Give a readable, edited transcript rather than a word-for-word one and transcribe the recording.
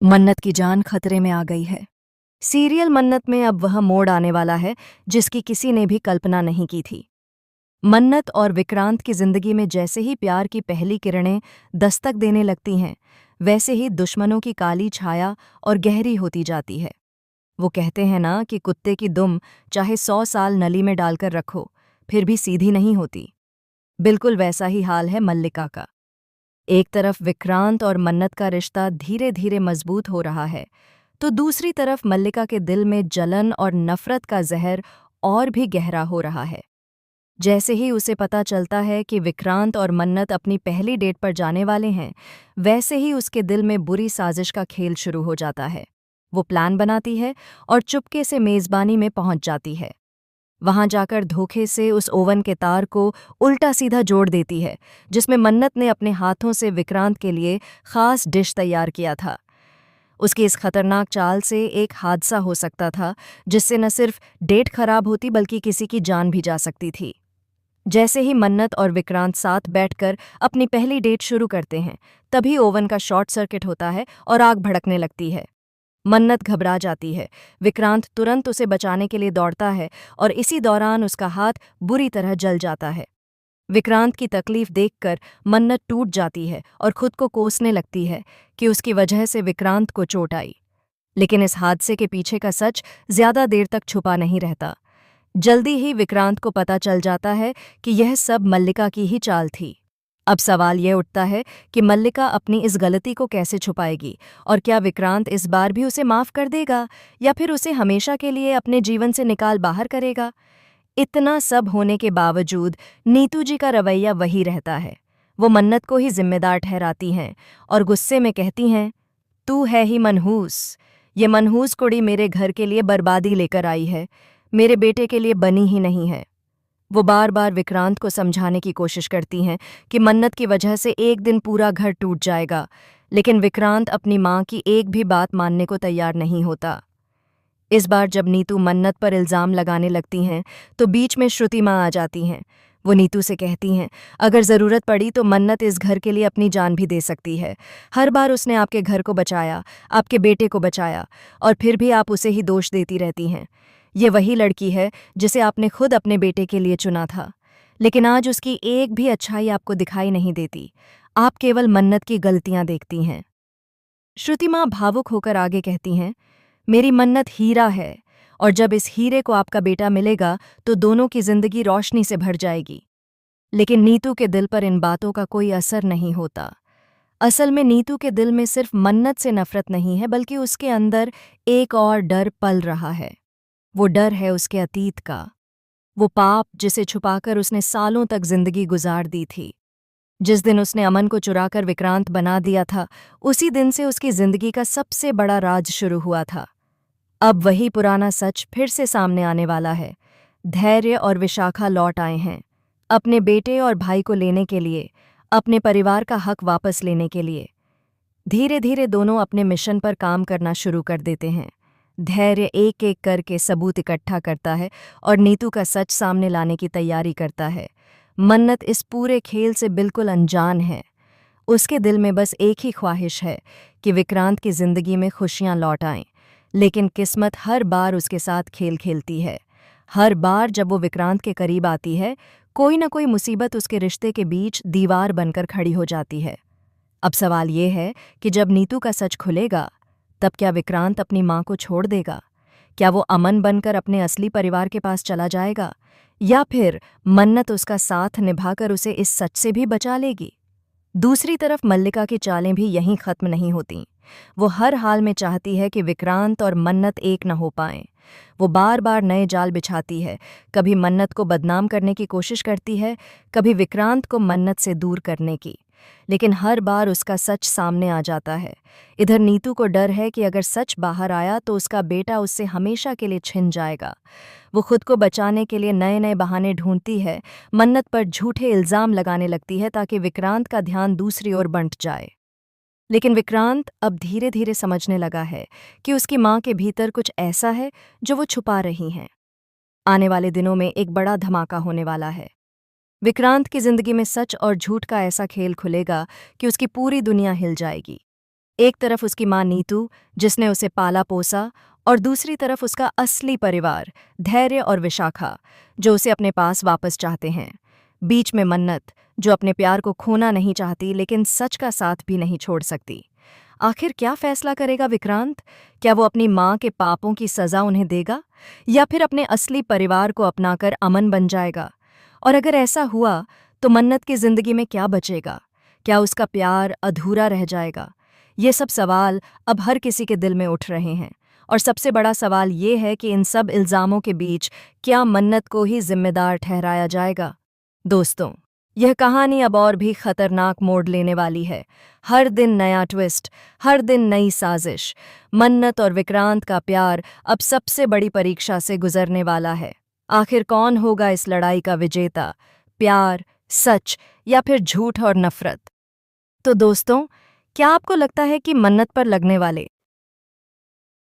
मन्नत की जान खतरे में आ गई है। सीरियल मन्नत में अब वह मोड़ आने वाला है जिसकी किसी ने भी कल्पना नहीं की थी। मन्नत और विक्रांत की जिंदगी में जैसे ही प्यार की पहली किरणें दस्तक देने लगती हैं, वैसे ही दुश्मनों की काली छाया और गहरी होती जाती है। वो कहते हैं ना कि कुत्ते की दुम चाहे 100 साल नली में डालकर रखो, फिर भी सीधी नहीं होती। बिल्कुल वैसा ही हाल है मल्लिका का। एक तरफ विक्रांत और मन्नत का रिश्ता धीरे धीरे मजबूत हो रहा है, तो दूसरी तरफ मल्लिका के दिल में जलन और नफरत का जहर और भी गहरा हो रहा है। जैसे ही उसे पता चलता है कि विक्रांत और मन्नत अपनी पहली डेट पर जाने वाले हैं, वैसे ही उसके दिल में बुरी साजिश का खेल शुरू हो जाता है। वो प्लान बनाती है और चुपके से मेजबानी में पहुंच जाती है। वहां जाकर धोखे से उस ओवन के तार को उल्टा सीधा जोड़ देती है, जिसमें मन्नत ने अपने हाथों से विक्रांत के लिए खास डिश तैयार किया था। उसकी इस खतरनाक चाल से एक हादसा हो सकता था, जिससे न सिर्फ डेट खराब होती बल्कि किसी की जान भी जा सकती थी। जैसे ही मन्नत और विक्रांत साथ बैठकर अपनी पहली डेट शुरू करते हैं, तभी ओवन का शॉर्ट सर्किट होता है और आग भड़कने लगती है। मन्नत घबरा जाती है। विक्रांत तुरंत उसे बचाने के लिए दौड़ता है और इसी दौरान उसका हाथ बुरी तरह जल जाता है। विक्रांत की तकलीफ देखकर मन्नत टूट जाती है और खुद को कोसने लगती है कि उसकी वजह से विक्रांत को चोट आई। लेकिन इस हादसे के पीछे का सच ज्यादा देर तक छुपा नहीं रहता। जल्दी ही विक्रांत को पता चल जाता है कि यह सब मल्लिका की ही चाल थी। अब सवाल यह उठता है कि मल्लिका अपनी इस गलती को कैसे छुपाएगी, और क्या विक्रांत इस बार भी उसे माफ कर देगा या फिर उसे हमेशा के लिए अपने जीवन से निकाल बाहर करेगा। इतना सब होने के बावजूद नीतू जी का रवैया वही रहता है। वो मन्नत को ही जिम्मेदार ठहराती हैं और गुस्से में कहती हैं, तू है ही मनहूस। ये मनहूस कुड़ी मेरे घर के लिए बर्बादी लेकर आई है, मेरे बेटे के लिए बनी ही नहीं है। वो बार बार विक्रांत को समझाने की कोशिश करती हैं कि मन्नत की वजह से एक दिन पूरा घर टूट जाएगा, लेकिन विक्रांत अपनी माँ की एक भी बात मानने को तैयार नहीं होता। इस बार जब नीतू मन्नत पर इल्जाम लगाने लगती हैं, तो बीच में श्रुति माँ आ जाती हैं। वो नीतू से कहती हैं, अगर ज़रूरत पड़ी तो मन्नत इस घर के लिए अपनी जान भी दे सकती है। हर बार उसने आपके घर को बचाया, आपके बेटे को बचाया, और फिर भी आप उसे ही दोष देती रहती हैं। ये वही लड़की है जिसे आपने खुद अपने बेटे के लिए चुना था, लेकिन आज उसकी एक भी अच्छाई आपको दिखाई नहीं देती। आप केवल मन्नत की गलतियां देखती हैं। श्रुति माँ भावुक होकर आगे कहती हैं, मेरी मन्नत हीरा है, और जब इस हीरे को आपका बेटा मिलेगा तो दोनों की जिंदगी रोशनी से भर जाएगी। लेकिन नीतू के दिल पर इन बातों का कोई असर नहीं होता। असल में नीतू के दिल में सिर्फ मन्नत से नफरत नहीं है, बल्कि उसके अंदर एक और डर पल रहा है। वो डर है उसके अतीत का, वो पाप जिसे छुपाकर उसने सालों तक जिंदगी गुजार दी थी। जिस दिन उसने अमन को चुराकर विक्रांत बना दिया था, उसी दिन से उसकी जिंदगी का सबसे बड़ा राज शुरू हुआ था। अब वही पुराना सच फिर से सामने आने वाला है। धैर्य और विशाखा लौट आए हैं, अपने बेटे और भाई को लेने के लिए, अपने परिवार का हक वापस लेने के लिए। धीरे धीरे दोनों अपने मिशन पर काम करना शुरू कर देते हैं। धैर्य एक एक करके सबूत इकट्ठा करता है और नीतू का सच सामने लाने की तैयारी करता है। मन्नत इस पूरे खेल से बिल्कुल अनजान है। उसके दिल में बस एक ही ख्वाहिश है कि विक्रांत की जिंदगी में खुशियां लौट आएं। लेकिन किस्मत हर बार उसके साथ खेल खेलती है। हर बार जब वो विक्रांत के करीब आती है, कोई न कोई मुसीबत उसके रिश्ते के बीच दीवार बनकर खड़ी हो जाती है। अब सवाल ये है कि जब नीतू का सच खुलेगा, तब क्या विक्रांत अपनी माँ को छोड़ देगा? क्या वो अमन बनकर अपने असली परिवार के पास चला जाएगा, या फिर मन्नत उसका साथ निभाकर उसे इस सच से भी बचा लेगी? दूसरी तरफ मल्लिका की चालें भी यहीं खत्म नहीं होतीं। वो हर हाल में चाहती है कि विक्रांत और मन्नत एक न हो पाएं। वो बार बार नए जाल बिछाती है, कभी मन्नत को बदनाम करने की कोशिश करती है, कभी विक्रांत को मन्नत से दूर करने की। लेकिन हर बार उसका सच सामने आ जाता है। इधर नीतू को डर है कि अगर सच बाहर आया तो उसका बेटा उससे हमेशा के लिए छिन जाएगा। वो खुद को बचाने के लिए नए नए बहाने ढूंढती है, मन्नत पर झूठे इल्जाम लगाने लगती है ताकि विक्रांत का ध्यान दूसरी ओर बंट जाए। लेकिन विक्रांत अब धीरे धीरे समझने लगा है कि उसकी माँ के भीतर कुछ ऐसा है जो वो छुपा रही हैं। आने वाले दिनों में एक बड़ा धमाका होने वाला है। विक्रांत की जिंदगी में सच और झूठ का ऐसा खेल खुलेगा कि उसकी पूरी दुनिया हिल जाएगी। एक तरफ उसकी माँ नीतू, जिसने उसे पाला पोसा, और दूसरी तरफ उसका असली परिवार, धैर्य और विशाखा, जो उसे अपने पास वापस चाहते हैं। बीच में मन्नत, जो अपने प्यार को खोना नहीं चाहती लेकिन सच का साथ भी नहीं छोड़ सकती। आखिर क्या फैसला करेगा विक्रांत? क्या वो अपनी माँ के पापों की सजा उन्हें देगा, या फिर अपने असली परिवार को अपनाकर अमन बन जाएगा? और अगर ऐसा हुआ तो मन्नत की जिंदगी में क्या बचेगा? क्या उसका प्यार अधूरा रह जाएगा? ये सब सवाल अब हर किसी के दिल में उठ रहे हैं, और सबसे बड़ा सवाल ये है कि इन सब इल्जामों के बीच क्या मन्नत को ही जिम्मेदार ठहराया जाएगा? दोस्तों, यह कहानी अब और भी खतरनाक मोड़ लेने वाली है। हर दिन नया ट्विस्ट, हर दिन नई साजिश। मन्नत और विक्रांत का प्यार अब सबसे बड़ी परीक्षा से गुजरने वाला है। आखिर कौन होगा इस लड़ाई का विजेता? प्यार, सच, या फिर झूठ और नफरत? तो दोस्तों, क्या आपको लगता है कि मन्नत पर लगने वाले